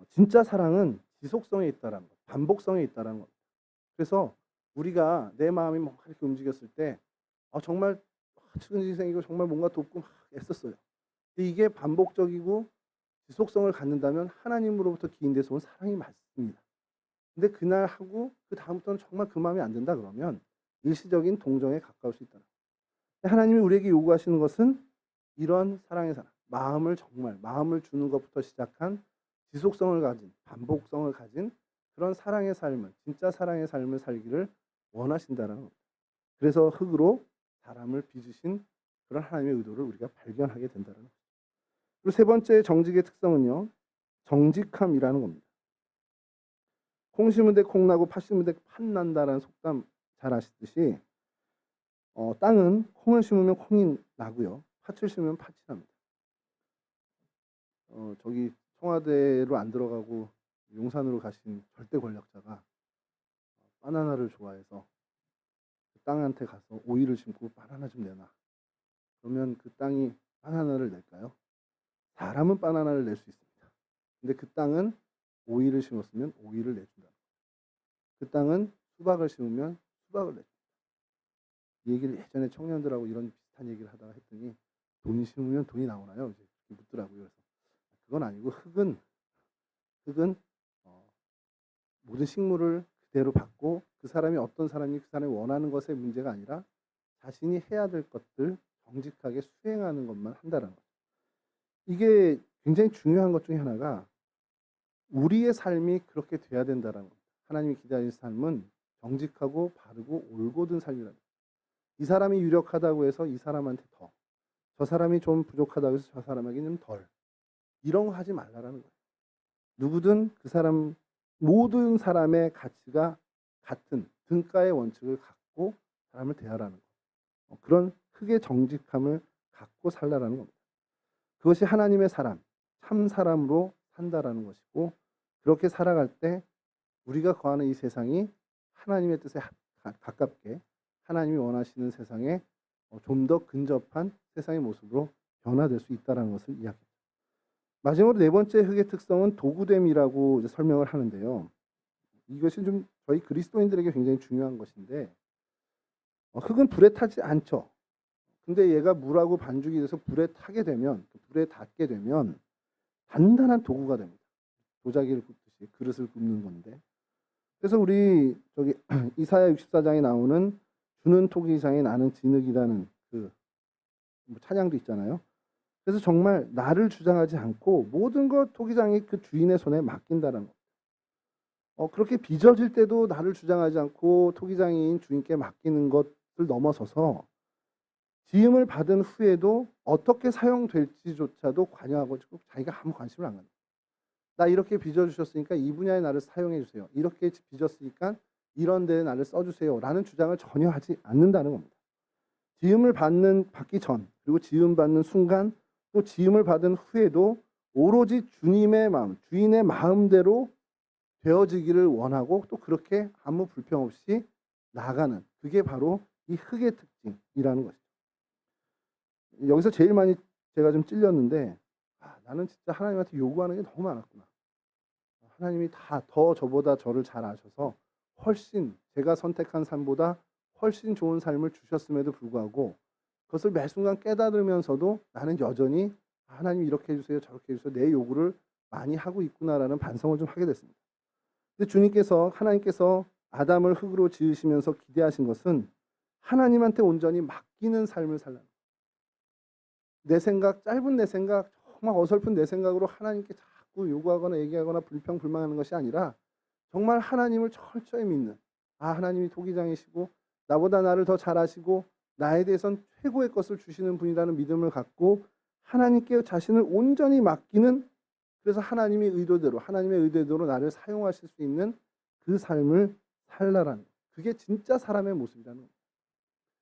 진짜 사랑은 지속성에 있다라는 것, 반복성에 있다라는 것. 그래서 우리가 내 마음이 막 이렇게 움직였을 때 정말 측은지 생기고 정말 뭔가 돕고 막 애썼어요. 이게 반복적이고 지속성을 갖는다면 하나님으로부터 기인돼서 온 사랑이 맞습니다. 근데 그날 하고 그 다음부터는 정말 그 마음이 안 든다 그러면 일시적인 동정에 가까울 수 있다. 하나님이 우리에게 요구하시는 것은 이런 사랑의 사랑, 마음을 주는 것부터 시작한 지속성을 가진, 반복성을 가진 그런 사랑의 삶을, 진짜 사랑의 삶을 살기를 원하신다는 겁니다. 그래서 흙으로 사람을 빚으신 그런 하나님의 의도를 우리가 발견하게 된다는 거죠. 그리고 세 번째 정직의 특성은요, 정직함이라는 겁니다. 콩 심은 데 콩 나고 팥 심은 데 팥 난다라는 속담 잘 아시듯이 땅은 콩을 심으면 콩이 나고요, 팥을 심으면 팥이 납니다. 저기 청와대로 안 들어가고 용산으로 가신 절대 권력자가 바나나를 좋아해서 그 땅한테 가서 오이를 심고 바나나 좀 내놔. 그러면 그 땅이 바나나를 낼까요? 사람은 바나나를 낼 수 있습니다. 근데 그 땅은 오이를 심었으면 오이를 내준다. 그 땅은 수박을 심으면 수박을 내준다. 이 얘기를 예전에 청년들하고 이런 비슷한 얘기를 하다가 했더니, 돈이 심으면 돈이 나오나요? 이제 묻더라고요. 그래서 그건 아니고 흙은 모든 식물을 그대로 받고 그 사람이 어떤 사람이 그 사람이 원하는 것의 문제가 아니라 자신이 해야 될 것들 정직하게 수행하는 것만 한다는 거죠. 이게 굉장히 중요한 것 중에 하나가 우리의 삶이 그렇게 돼야 된다는 겁니다. 하나님이 기다리는 삶은 정직하고 바르고 올곧은 삶이라는 거예요. 이 사람이 유력하다고 해서 이 사람한테 더, 저 사람이 좀 부족하다고 해서 저 사람에게는 덜, 이런 거 하지 말라라는 거예요. 누구든 그 사람, 모든 사람의 가치가 같은 등가의 원칙을 갖고 사람을 대하라는 거. 그런 흙의 정직함을 갖고 살라라는 겁니다. 그것이 하나님의 사람, 참 사람으로 산다라는 것이고, 그렇게 살아갈 때 우리가 거하는 이 세상이 하나님의 뜻에 가깝게, 하나님이 원하시는 세상에 좀 더 근접한 세상의 모습으로 변화될 수 있다는 것을 이야기합니다. 마지막으로 네 번째 흙의 특성은 도구됨이라고 이제 설명을 하는데요. 이것이 좀 저희 그리스도인들에게 굉장히 중요한 것인데, 흙은 불에 타지 않죠. 근데 얘가 물하고 반죽이 돼서 불에 타게 되면, 불에 닿게 되면 단단한 도구가 됩니다. 도자기를 굽듯이 그릇을 굽는 건데. 그래서 우리 저기 이사야 64장에 나오는 주는 토기장에 나는 진흙이라는 그 찬양도 있잖아요. 그래서 정말 나를 주장하지 않고 모든 것 토기장이 그 주인의 손에 맡긴다는 것. 그렇게 빚어질 때도 나를 주장하지 않고 토기장인 주인께 맡기는 것을 넘어서서 지음을 받은 후에도 어떻게 사용될지조차도 관여하고 자기가 아무 관심을 안 갖는. 나 이렇게 빚어주셨으니까 이 분야에 나를 사용해 주세요. 이렇게 빚었으니까 이런 데에 나를 써주세요. 라는 주장을 전혀 하지 않는다는 겁니다. 지음을 받기 전, 그리고 지음 받는 순간, 또 지음을 받은 후에도 오로지 주님의 마음, 주인의 마음대로 되어지기를 원하고 또 그렇게 아무 불평 없이 나아가는, 그게 바로 이 흑의 특징이라는 것이죠. 여기서 제일 많이 제가 좀 찔렸는데, 나는 진짜 하나님한테 요구하는 게 너무 많았구나. 하나님이 다 더 저보다 저를 잘 아셔서 훨씬 제가 선택한 삶보다 훨씬 좋은 삶을 주셨음에도 불구하고 그것을 매 순간 깨달으면서도 나는 여전히 하나님 이렇게 해주세요, 저렇게 해주세요, 내 요구를 많이 하고 있구나라는 반성을 좀 하게 됐습니다. 근데 하나님께서 아담을 흙으로 지으시면서 기대하신 것은 하나님한테 온전히 맡기는 삶을 살라는 거예요. 내 생각, 짧은 내 생각, 정말 어설픈 내 생각으로 하나님께 자꾸 요구하거나 얘기하거나 불평불만하는 것이 아니라 정말 하나님을 철저히 믿는, 하나님이 토기장이시고 나보다 나를 더 잘 아시고 나에 대해선 최고의 것을 주시는 분이라는 믿음을 갖고 하나님께 자신을 온전히 맡기는, 그래서 하나님의 의도대로 나를 사용하실 수 있는 그 삶을 살라라는, 그게 진짜 사람의 모습이라는 거예요.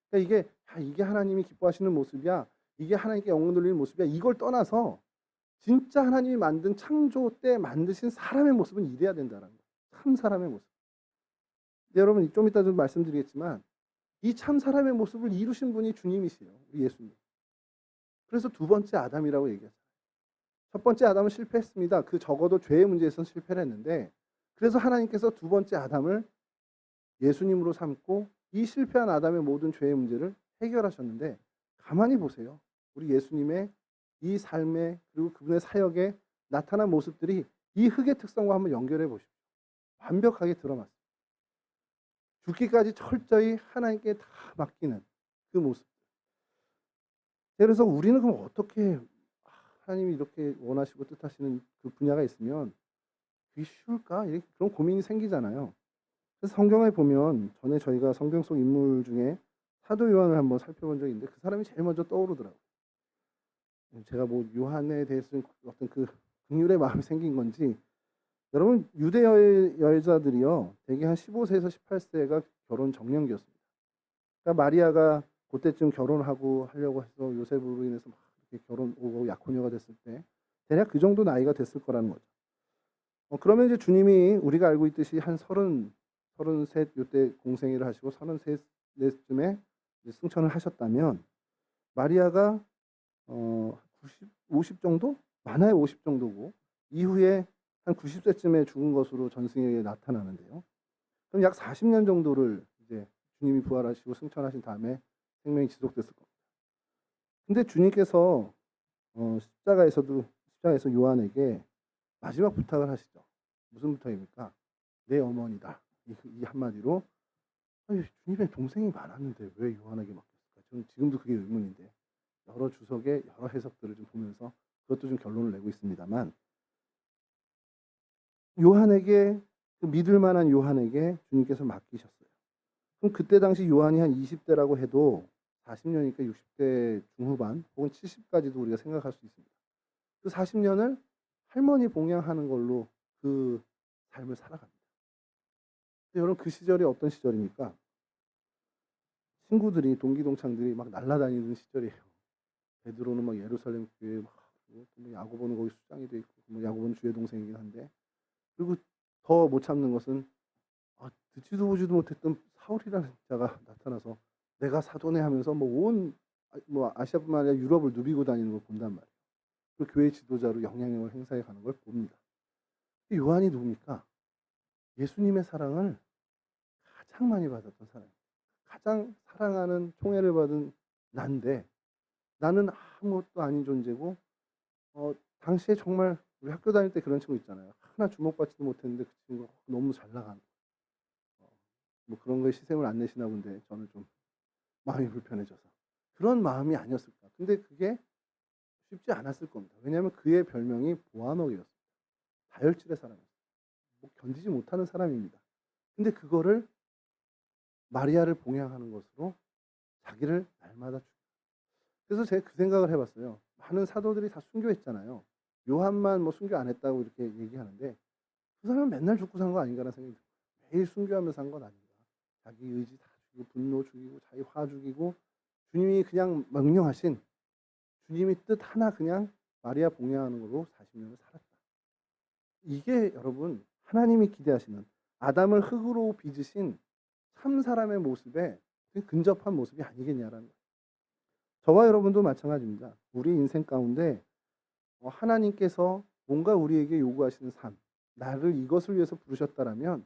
그러니까 이게 하나님이 기뻐하시는 모습이야, 이게 하나님께 영광 돌리는 모습이야, 이걸 떠나서 진짜 하나님이 만든 창조 때 만드신 사람의 모습은 이래야 된다는 거예요. 참 사람의 모습. 여러분 좀 이따 좀 말씀드리겠지만 이 참 사람의 모습을 이루신 분이 주님이시에요. 우리 예수님. 그래서 두 번째 아담이라고 얘기하잖아요. 첫 번째 아담은 실패했습니다. 그 적어도 죄의 문제에서는 실패를 했는데, 그래서 하나님께서 두 번째 아담을 예수님으로 삼고 이 실패한 아담의 모든 죄의 문제를 해결하셨는데, 가만히 보세요. 우리 예수님의 이 삶에, 그리고 그분의 사역에 나타난 모습들이 이 흑의 특성과 한번 연결해 보십시오. 완벽하게 드러났습니다. 죽기까지 철저히 하나님께 다 맡기는 그 모습. 그래서 우리는 그럼 어떻게, 하나님이 이렇게 원하시고 뜻하시는 그 분야가 있으면 그게 쉬울까? 그런 고민이 생기잖아요. 그래서 성경에 보면, 전에 저희가 성경 속 인물 중에 사도 요한을 한번 살펴본 적이 있는데 그 사람이 제일 먼저 떠오르더라고요. 제가 뭐 요한에 대해서 어떤 그 긍휼의 마음이 생긴 건지, 여러분 유대 여자들이요 대개 한 15세에서 18세가 결혼 정년기였습니다. 그러니까 마리아가 그때쯤 결혼하고 하려고 해서 요셉으로 인해서 막 이렇게 결혼 오고 약혼녀가 됐을 때 대략 그 정도 나이가 됐을 거라는 거죠. 그러면 이제 주님이 우리가 알고 있듯이 한 33 요때 공생애를 하시고 33쯤에 승천을 하셨다면, 마리아가 50 정도? 많아야 50 정도고 이후에 한 90세쯤에 죽은 것으로 전승에게 나타나는데요. 그럼 약 40년 정도를 이제 주님이 부활하시고 승천하신 다음에 생명이 지속됐을 겁니다. 근데 주님께서 십자가에서 요한에게 마지막 부탁을 하시죠. 무슨 부탁입니까? 내 어머니다. 이 한마디로, 주님의 동생이 많았는데 왜 요한에게 맡겼을까? 저는 지금도 그게 의문인데, 여러 주석의 여러 해석들을 좀 보면서 그것도 좀 결론을 내고 있습니다만, 요한에게, 그 믿을 만한 요한에게 주님께서 맡기셨어요. 그럼 그때 당시 요한이 한 20대라고 해도 40년이니까 60대 중후반 혹은 70까지도 우리가 생각할 수 있습니다. 그 40년을 할머니 봉양하는 걸로 그 삶을 살아갑니다. 여러분 그 시절이 어떤 시절입니까? 친구들이, 동기동창들이 막 날아다니는 시절이에요. 베드로는 막 예루살렘 교회 막, 야고보는 거기 수장이 돼 있고, 야고보는 주의 동생이긴 한데, 그리고 더 못 참는 것은 듣지도 보지도 못했던 사울이라는 자가 나타나서 내가 사도네 하면서 온 아시아뿐만 아니라 유럽을 누비고 다니는 걸 본단 말이에요. 그 교회 지도자로 영향력을 행사해 가는 걸 봅니다. 요한이 누굽니까? 예수님의 사랑을 가장 많이 받았던 사람, 가장 사랑하는 총애를 받은 난데, 나는 아무것도 아닌 존재고, 당시에 정말 우리 학교 다닐 때 그런 친구 있잖아요. 하나 주목받지도 못했는데 그 친구가 너무 잘 나가는, 뭐 그런 거에 시샘을 안 내시나 본데 저는 좀 마음이 불편해져서 그런 마음이 아니었을까. 근데 그게 쉽지 않았을 겁니다. 왜냐하면 그의 별명이 보아너기였습니다. 다혈질의 사람이었어요. 견디지 못하는 사람입니다. 근데 그거를 마리아를 봉양하는 것으로 자기를 날마다 죽여요. 그래서 제가 그 생각을 해봤어요. 많은 사도들이 다 순교했잖아요. 요한만 뭐 순교 안 했다고 이렇게 얘기하는데 그 사람은 맨날 죽고 산 거 아닌가라는 생각이 들어요. 매일 순교하면서 산 건 아닌가. 자기 의지 다 죽이고 분노 죽이고 자기 화 죽이고 주님이 그냥 명령하신 주님의 뜻 하나 그냥 마리아 복양하는 걸로 40년을 살았다. 이게 여러분 하나님이 기대하시는 아담을 흙으로 빚으신 참 사람의 모습에 근접한 모습이 아니겠냐라는 거예요. 저와 여러분도 마찬가지입니다. 우리 인생 가운데 하나님께서 뭔가 우리에게 요구하시는 삶, 나를 이것을 위해서 부르셨다라면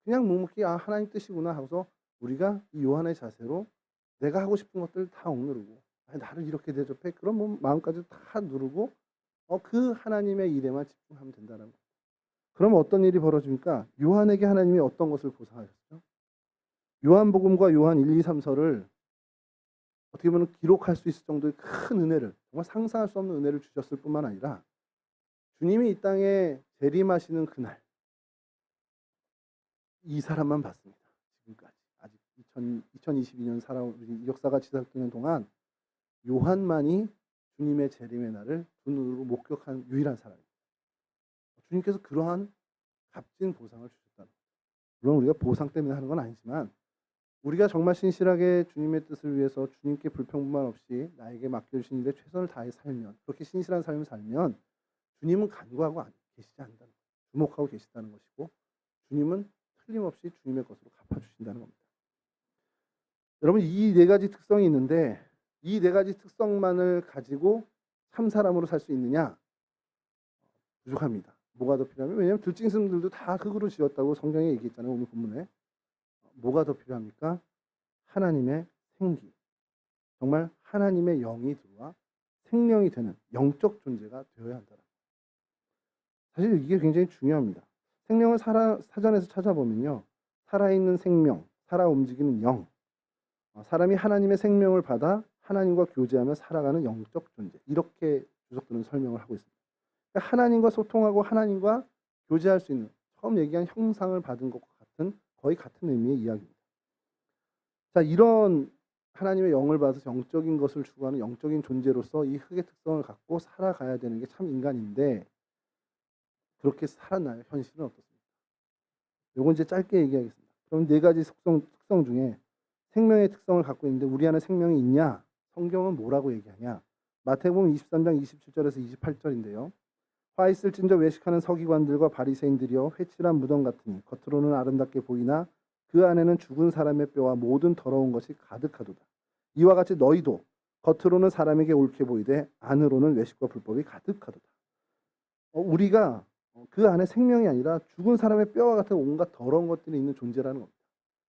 그냥 묵묵히 아 하나님 뜻이구나 하고서 우리가 이 요한의 자세로 내가 하고 싶은 것들 다 억누르고 아니, 나를 이렇게 대접해 그런 마음까지 다 누르고 그 하나님의 일에만 집중하면 된다는 거예요. 그럼 어떤 일이 벌어집니까? 요한에게 하나님이 어떤 것을 보상하셨죠? 요한복음과 요한 1, 2, 3서를 어떻게 보면 기록할 수 있을 정도의 큰 은혜를 정말 상상할 수 없는 은혜를 주셨을 뿐만 아니라 주님이 이 땅에 재림하시는 그날 이 사람만 봤습니다. 지금까지 아직 2022년 살아온 역사가 지속되는 동안 요한만이 주님의 재림의 날을 두 눈으로 목격한 유일한 사람입니다. 주님께서 그러한 값진 보상을 주셨다는 거예요. 물론 우리가 보상 때문에 하는 건 아니지만 우리가 정말 신실하게 주님의 뜻을 위해서 주님께 불평분만 없이 나에게 맡겨주신 일에 최선을 다해 살면 그렇게 신실한 삶을 살면 주님은 간구하고 계시지 않는다는 거예요. 주목하고 계시다는 것이고 주님은 틀림없이 주님의 것으로 갚아주신다는 겁니다. 여러분 이 네 가지 특성이 있는데 이 네 가지 특성만을 가지고 참 사람으로 살 수 있느냐? 부족합니다. 뭐가 더 필요하면 왜냐하면 들짐승들도 다 흙으로 지었다고 성경에 얘기했잖아요. 오늘 본문에. 뭐가 더 필요합니까? 하나님의 생기. 정말 하나님의 영이 들어와 생명이 되는 영적 존재가 되어야 한다. 사실 이게 굉장히 중요합니다. 생명을 사전에서 찾아보면요. 살아있는 생명, 살아 움직이는 영. 사람이 하나님의 생명을 받아 하나님과 교제하며 살아가는 영적 존재. 이렇게 주석들은 설명을 하고 있습니다. 그러니까 하나님과 소통하고 하나님과 교제할 수 있는 처음 얘기한 형상을 받은 것과 같은 거의 같은 의미의 이야기입니다. 자, 이런 하나님의 영을 받아서 영적인 것을 추구하는 영적인 존재로서 이 흙의 특성을 갖고 살아가야 되는 게 참 인간인데 그렇게 살았나요? 현실은 어떻습니까? 요건 이제 짧게 얘기하겠습니다. 그럼 네 가지 특성 중에 생명의 특성을 갖고 있는데 우리 안에 생명이 있냐? 성경은 뭐라고 얘기하냐? 마태복음 23장 27절에서 28절인데요. 화 있을진저 외식하는 서기관들과 바리새인들이여 회칠한 무덤 같으니 겉으로는 아름답게 보이나 그 안에는 죽은 사람의 뼈와 모든 더러운 것이 가득하도다. 이와 같이 너희도 겉으로는 사람에게 옳게 보이되 안으로는 외식과 불법이 가득하도다. 우리가 그 안에 생명이 아니라 죽은 사람의 뼈와 같은 온갖 더러운 것들이 있는 존재라는 겁니다.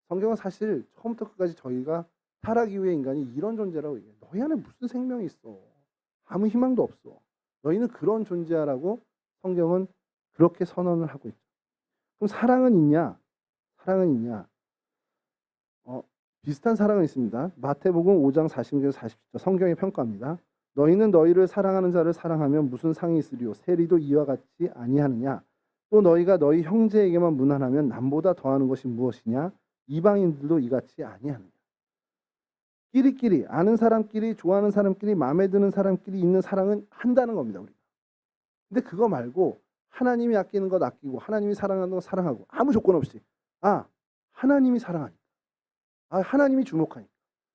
성경은 사실 처음부터 끝까지 저희가 타락 이후의 인간이 이런 존재라고 얘기해요. 너희 안에 무슨 생명이 있어. 아무 희망도 없어. 너희는 그런 존재라고 성경은 그렇게 선언을 하고 있죠. 그럼 사랑은 있냐? 사랑은 있냐? 비슷한 사랑은 있습니다. 마태복음 5장 40절에서 40절 성경의 평가입니다. 너희는 너희를 사랑하는 자를 사랑하면 무슨 상이 있으리요? 세리도 이와 같이 아니하느냐? 또 너희가 너희 형제에게만 무난하면 남보다 더하는 것이 무엇이냐? 이방인들도 이같이 아니하느냐? 끼리끼리 아는 사람끼리 좋아하는 사람끼리 마음에 드는 사람끼리 있는 사랑은 한다는 겁니다. 우리가. 근데 그거 말고 하나님이 아끼는 것 아끼고 하나님이 사랑하는 것 사랑하고 아무 조건 없이 하나님이 사랑하니까 하나님이 주목하니까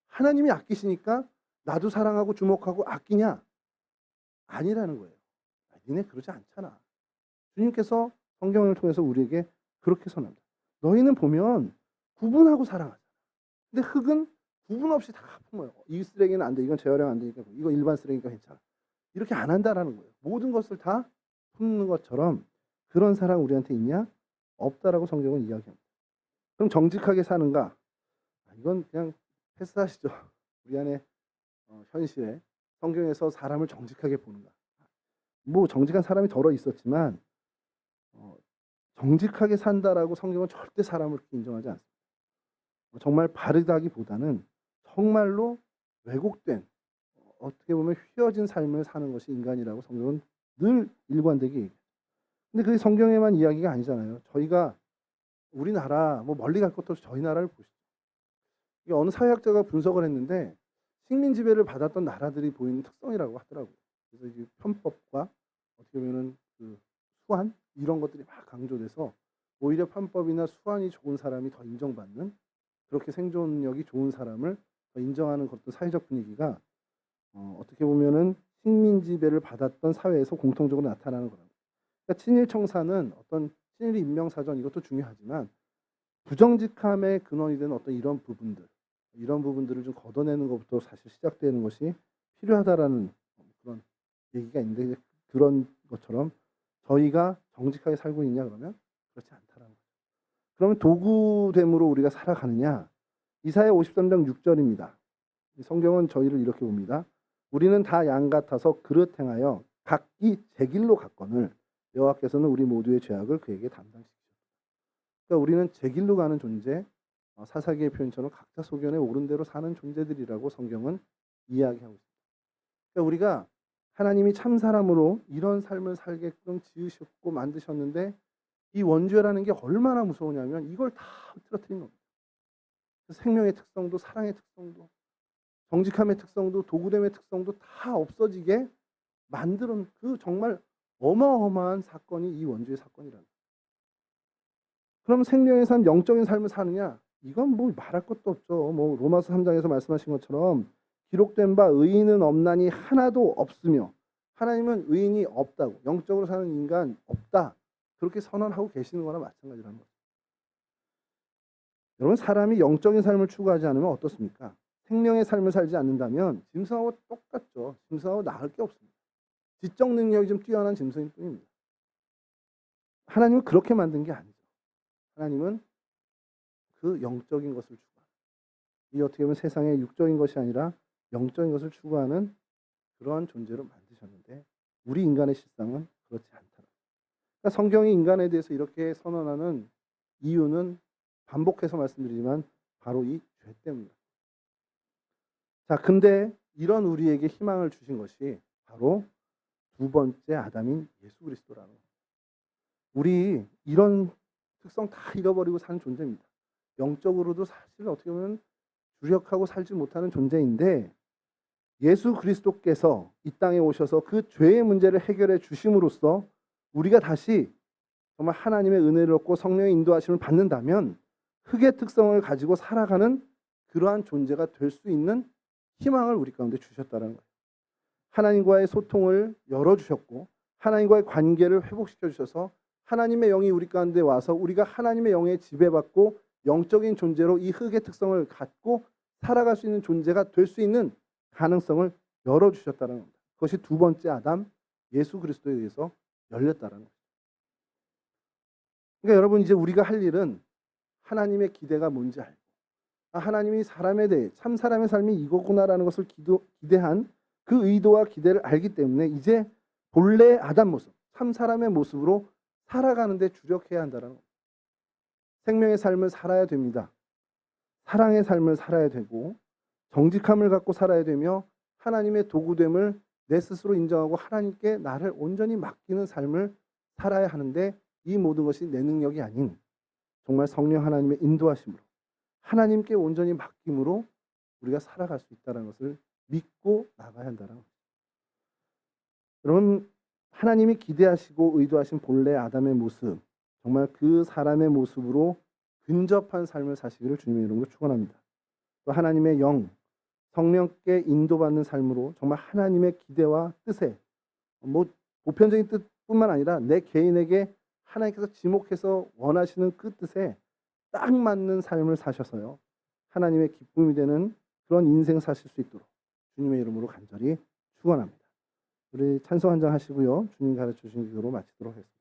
하나님이 아끼시니까 나도 사랑하고 주목하고 아끼냐? 아니라는 거예요. 니네 그러지 않잖아. 주님께서 성경을 통해서 우리에게 그렇게 선언합니다. 너희는 보면 구분하고 사랑하잖아. 근데 흙은 구분 없이 다 품어요. 이 쓰레기는 안 돼. 이건 재활용 안 되니까 이거 일반 쓰레기니까 괜찮아. 이렇게 안 한다라는 거예요. 모든 것을 다 품는 것처럼 그런 사랑 우리한테 있냐? 없다라고 성경은 이야기합니다. 그럼 정직하게 사는가? 이건 그냥 패스하시죠. 우리 안에 현실에 성경에서 사람을 정직하게 보는가? 뭐 정직한 사람이 덜어 있었지만 정직하게 산다라고 성경은 절대 사람을 인정하지 않습니다. 정말 바르다기보다는 정말로 왜곡된 어떻게 보면 휘어진 삶을 사는 것이 인간이라고 성경은 늘 일관되게 얘기해요. 근데 그게 성경에만 이야기가 아니잖아요. 저희가 우리나라 뭐 멀리 갈 것도 없이 저희 나라를 보시죠. 이게 어느 사회학자가 분석을 했는데 식민 지배를 받았던 나라들이 보이는 특성이라고 하더라고요. 그래서 이게 편법과 어떻게 어떻게 보면은 그 수완 이런 것들이 막 강조돼서 오히려 편법이나 수완이 좋은 사람이 더 인정받는, 그렇게 생존력이 좋은 사람을 더 인정하는 것도 사회적 분위기가 어떻게 보면은 식민지배를 받았던 사회에서 공통적으로 나타나는 거랍니다. 그러니까 친일 청사는 어떤 친일 인명사전 이것도 중요하지만 부정직함의 근원이 되는 어떤 이런 부분들을 좀 걷어내는 것부터 사실 시작되는 것이 필요하다라는 그런 얘기가 있는데, 그런 것처럼 저희가 정직하게 살고 있냐 그러면 그렇지 않다라는 거죠. 그러면 도구됨으로 우리가 살아가느냐? 이사야 53장 6절입니다. 성경은 저희를 이렇게 봅니다. 우리는 다 양 같아서 그릇 행하여 각기 제 길로 갔거늘 여호와께서는 우리 모두의 죄악을 그에게 담당시키셨다. 그러니까 우리는 제 길로 가는 존재, 사사기의 표현처럼 각자 소견에 옳은 대로 사는 존재들이라고 성경은 이야기하고 있습니다. 그러니까 우리가 하나님이 참 사람으로 이런 삶을 살게끔 지으셨고 만드셨는데, 이 원죄라는 게 얼마나 무서우냐면 이걸 다 흐트러뜨린 겁니다. 생명의 특성도, 사랑의 특성도, 정직함의 특성도, 도구됨의 특성도 다 없어지게 만드는 그 정말 어마어마한 사건이 이 원죄의 사건이라는 거예요. 그럼 생명의 삶, 영적인 삶을 사느냐? 이건 뭐 말할 것도 없죠. 뭐 로마서 3장에서 말씀하신 것처럼 기록된 바 의인은 없나니 하나도 없으며, 하나님은 의인이 없다고, 영적으로 사는 인간 없다, 그렇게 선언하고 계시는 거나 마찬가지라는 거죠. 여러분, 사람이 영적인 삶을 추구하지 않으면 어떻습니까? 생명의 삶을 살지 않는다면 짐승하고 똑같죠. 짐승하고 나을 게 없습니다. 지적 능력이 좀 뛰어난 짐승일 뿐입니다. 하나님은 그렇게 만든 게 아니죠. 하나님은 그 영적인 것을 추구하는, 이 어떻게 보면 세상의 육적인 것이 아니라 영적인 것을 추구하는 그러한 존재로 만드셨는데, 우리 인간의 실상은 그렇지 않다. 그러니까 성경이 인간에 대해서 이렇게 선언하는 이유는 반복해서 말씀드리지만 바로 이 죄 때문입니다. 자, 근데 이런 우리에게 희망을 주신 것이 바로 두 번째 아담인 예수 그리스도라는 겁니다. 우리 이런 특성 다 잃어버리고 사는 존재입니다. 영적으로도 사실 어떻게 보면 주력하고 살지 못하는 존재인데, 예수 그리스도께서 이 땅에 오셔서 그 죄의 문제를 해결해 주심으로써 우리가 다시 정말 하나님의 은혜를 얻고 성령의 인도하심을 받는다면 흙의 특성을 가지고 살아가는 그러한 존재가 될 수 있는 희망을 우리 가운데 주셨다는 거예요. 하나님과의 소통을 열어주셨고 하나님과의 관계를 회복시켜 주셔서 하나님의 영이 우리 가운데 와서 우리가 하나님의 영에 지배받고 영적인 존재로 이 흙의 특성을 갖고 살아갈 수 있는 존재가 될 수 있는 가능성을 열어주셨다는 겁니다. 그것이 두 번째 아담 예수 그리스도에 의해서 열렸다는 거죠. 그러니까 여러분, 이제 우리가 할 일은 하나님의 기대가 뭔지 알고, 하나님이 사람에 대해 참 사람의 삶이 이거구나라는 것을 기대한 그 의도와 기대를 알기 때문에 이제 본래 아담 모습, 참 사람의 모습으로 살아가는 데 주력해야 한다는 겁니다. 생명의 삶을 살아야 됩니다. 사랑의 삶을 살아야 되고 정직함을 갖고 살아야 되며 하나님의 도구됨을 내 스스로 인정하고 하나님께 나를 온전히 맡기는 삶을 살아야 하는데, 이 모든 것이 내 능력이 아닌 정말 성령 하나님의 인도하심으로 하나님께 온전히 맡김으로 우리가 살아갈 수 있다는 것을 믿고 나가야 한다는 거죠. 여러분, 하나님이 기대하시고 의도하신 본래 아담의 모습, 정말 그 사람의 모습으로 근접한 삶을 사시기를 주님의 이름으로 축원합니다. 또 하나님의 영, 성령께 인도받는 삶으로 정말 하나님의 기대와 뜻에, 뭐 보편적인 뜻뿐만 아니라 내 개인에게 하나님께서 지목해서 원하시는 그 뜻에 딱 맞는 삶을 사셔서요, 하나님의 기쁨이 되는 그런 인생 사실 수 있도록 주님의 이름으로 간절히 축원합니다. 우리 찬송 한 장 하시고요, 주님 가르쳐 주신 기도로 마치도록 하겠습니다.